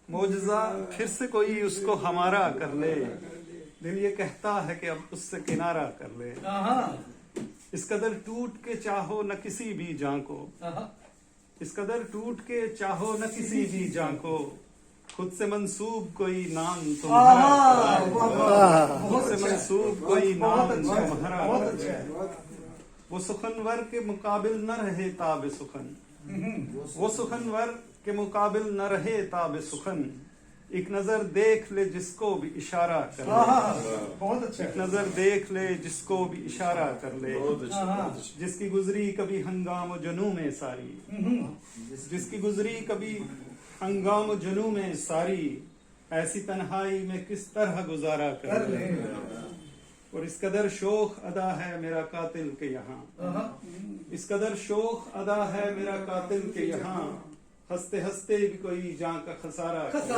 मोजज़ा फिर से कोई उसको हमारा कर ले, दिल ये कहता है कि अब उससे किनारा कर ले। इस कदर टूट के चाहो न किसी भी जान को, इस कदर टूट के चाहो न किसी भी जान को, खुद से मंसूब कोई नाम तुम्हारा, खुद से मंसूब कोई नाम तुम्हारा। वो सुखनवर के मुकाबिल न रहे ताब सुखन, वो सुखनवर के मुकाबिल न रहे ताब सुखन, एक नजर देख ले जिसको भी इशारा कर ले, बहुत अच्छा, एक नजर देख ले जिसको भी इशारा कर ले, जिसकी गुजरी कभी हंगाम जनू में सारी, जिसकी गुजरी कभी हंगाम जनू में सारी, ऐसी तन्हाई में किस तरह गुजारा कर ले। और इस कदर शोख अदा है मेरा कातिल के यहाँ, इस कदर शोख अदा है मेरा कातिल के यहाँ, हंसते हंसते भी कोई जान का खसारा कर ले,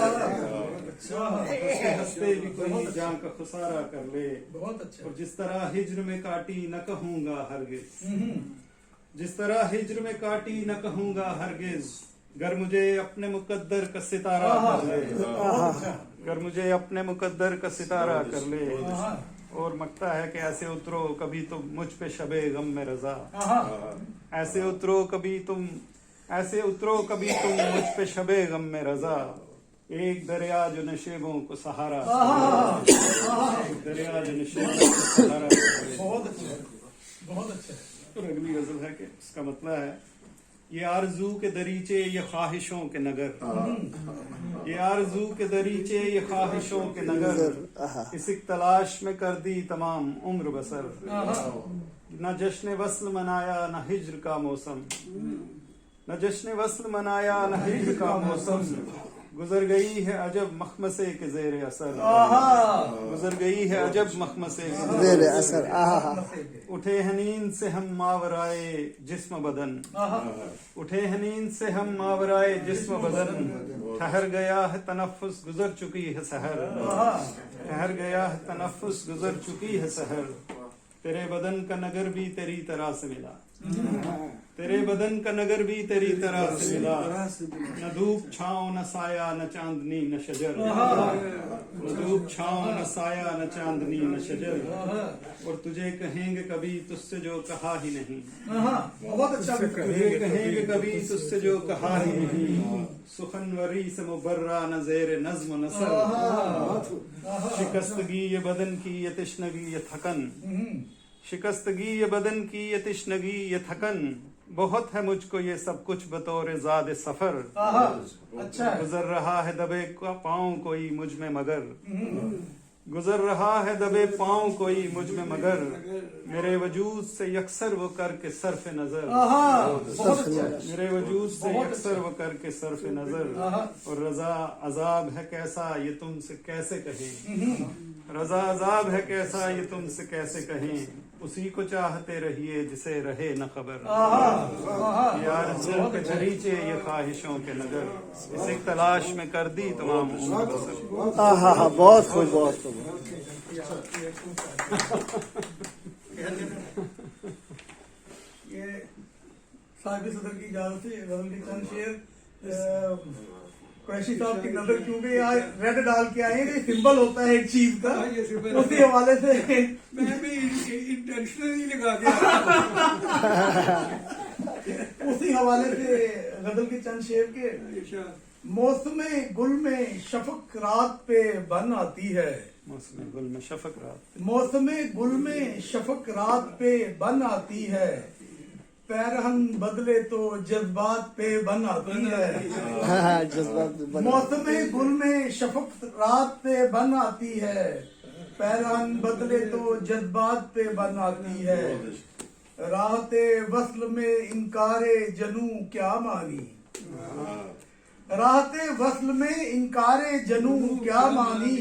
हंसते हंसते भी कोई जान का खसारा कर ले। बहुत अच्छा। और जिस तरह हिज्र में काटी न कहूंगा हरगिज, जिस तरह हिज्र में काटी न कहूंगा हरगिज, गर मुझे अपने मुकद्दर का सितारा कर ले, गर मुझे अपने मुकद्दर का सितारा कर ले। और मकता है कि ऐसे उतरो कभी तुम मुझ पे शबे गम में रजा, ऐसे उतरो कभी तुम, ऐसे उतरो कभी तुम मुझ पे शबे गम में रजा, एक दरिया जो नशेबों को सहारा, एक दरिया जो नशेबों को सहारा। बहुत अच्छा, बहुत अच्छा। और अगली गजल है कि उसका मतलब है, ये आरजू के दरीचे ये ख्वाहिशों के नगर, ये आरजू के दरीचे ये ख्वाहिशों के नगर, इसी तलाश में कर दी तमाम उम्र बसर, न जश्न वस्ल मनाया न हिज्र का मौसम, न जश्न वस्ल मनाया न हिज्र का मौसम, गुजर गई है अजब मखमसे के ज़ेर असर, गुजर गई है अजब मखमसे के ज़ेर असर। उठे हैं नींद से हम मावराए जिस्म बदन, उठे हैं नींद से हम मावराए जिस्म बदन, ठहर गया है तनफ्फुस गुजर चुकी है सहर, ठहर गया है तनफ्फुस गुजर चुकी है सहर, तेरे बदन का नगर भी तेरी तरह से मिला, तेरे बदन का नगर भी तेरी तरह से मिला, न धूप छाँव न साया न चांदनी न शजर, न धूप छाँव न साया न चांदनी न शजर, और तुझे कहेंगे कभी तुझसे जो कहा ही नहीं, बहुत अच्छा। तुझे कहेंगे कभी तुझसे जो कहा ही नहीं, सुखनवरी से मुबर्रा न ज़ेर नज़्म नसर, शिकस्तगी ये बदन की ये तिश्नगी ये थकन, शिकस्तगी ये बदन की ये तिश्नगी ये थकन, बहुत है मुझको ये सब कुछ बतौर ज़ाद सफर, अच्छा। गुजर रहा है दबे का पाँव कोई मुझ में मगर, गुजर रहा है दबे पाँव कोई मुझ में मगर, मेरे वजूद से यकसर वो करके सरफ नजर, मेरे वजूद से यकसर वो करके सरफ नजर, और रजा अजाब है कैसा ये तुमसे कैसे कहें, रजा अजाब है कैसा ये तुमसे कैसे कहें, उसी को चाहते रहिए जिसे रहे न खबर, यार के दरीचे ये ख्वाहिशों के नगर, इसे तलाश में कर दी तमाम उम्र बसर। बहुत खूब, बहुत खूब। ये साहिब सदर की इजाजत से गजल के चंद शेर कुरैशी साहब की नजर क्योंकि यहाँ रेड डाल के आए हैं, सिंबल होता है एक चीज का, उसी हवाले से मैं भी इंटेंशनली लगा के उसी हवाले से गजल के चंद शेर के, मौसम गुल में शफक रात पे बन आती है, मौसम गुल में शफक रात, मौसम गुल में शफक रात पे बन आती है, पैरहन बदले तो जज्बात पे बन आती है, मौसम गुल में शफक रात पे बन आती है, पैरहन बदले तो जज्बात पे बन आती है, राहते वस्ल में इनकारे जनू क्या मानी, राहते वस्ल में इनकारे जनू क्या मानी,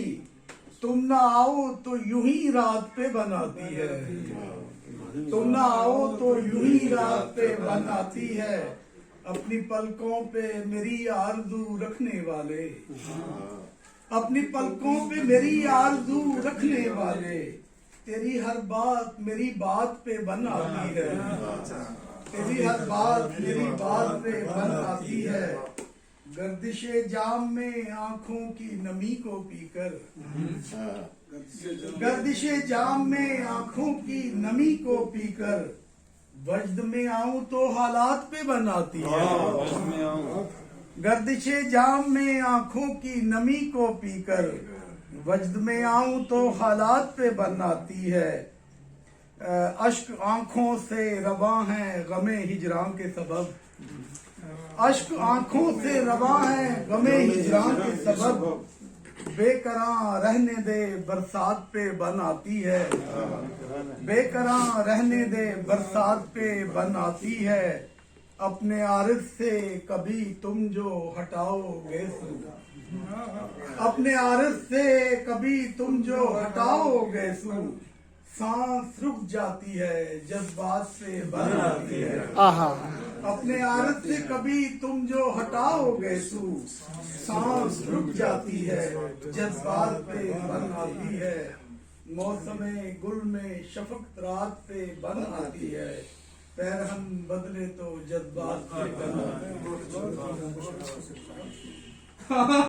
तुम ना आओ तो यूं ही रात पे बन आती है, तुम ना आओ तो यूं ही रात पे बन आती है, अपनी पलकों पे मेरी आरज़ू रखने वाले, अपनी पलकों पे मेरी आरज़ू रखने वाले, तेरी हर बात मेरी बात पे बन आती है, तेरी हर बात मेरी बात पे बन आती है, गर्दिशे जाम में आंखों की नमी को पीकर, गर्दिशे जाम में आंखों की नमी को पीकर वजद में आऊं तो हालात पे बनाती है। गर्दिशे जाम में आंखों की नमी को पीकर वजद में आऊं तो हालात पे बनाती है। अश्क आंखों से रवा हैं गमे हिजरान के सबब, अश्क आंखों से रवा हैं गमे हिजरान के सबब, बेकरां रहने दे बरसात पे बन आती है, बेकरां रहने दे बरसात पे बन आती है। अपने आरिफ से कभी तुम जो हटाओगे सू, अपने आरिफ से कभी तुम जो हटाओगे सू, सांस रुक जाती है जज्बात से बन आती है। अपने आरिफ से कभी तुम जो हटाओगे सू, सांस रुक जाती है जज्बात पे बन आती है। मौसमे गुल में शफक रात पे बन आती है, पैरहन बदले तो जज्बात पे बन आती है।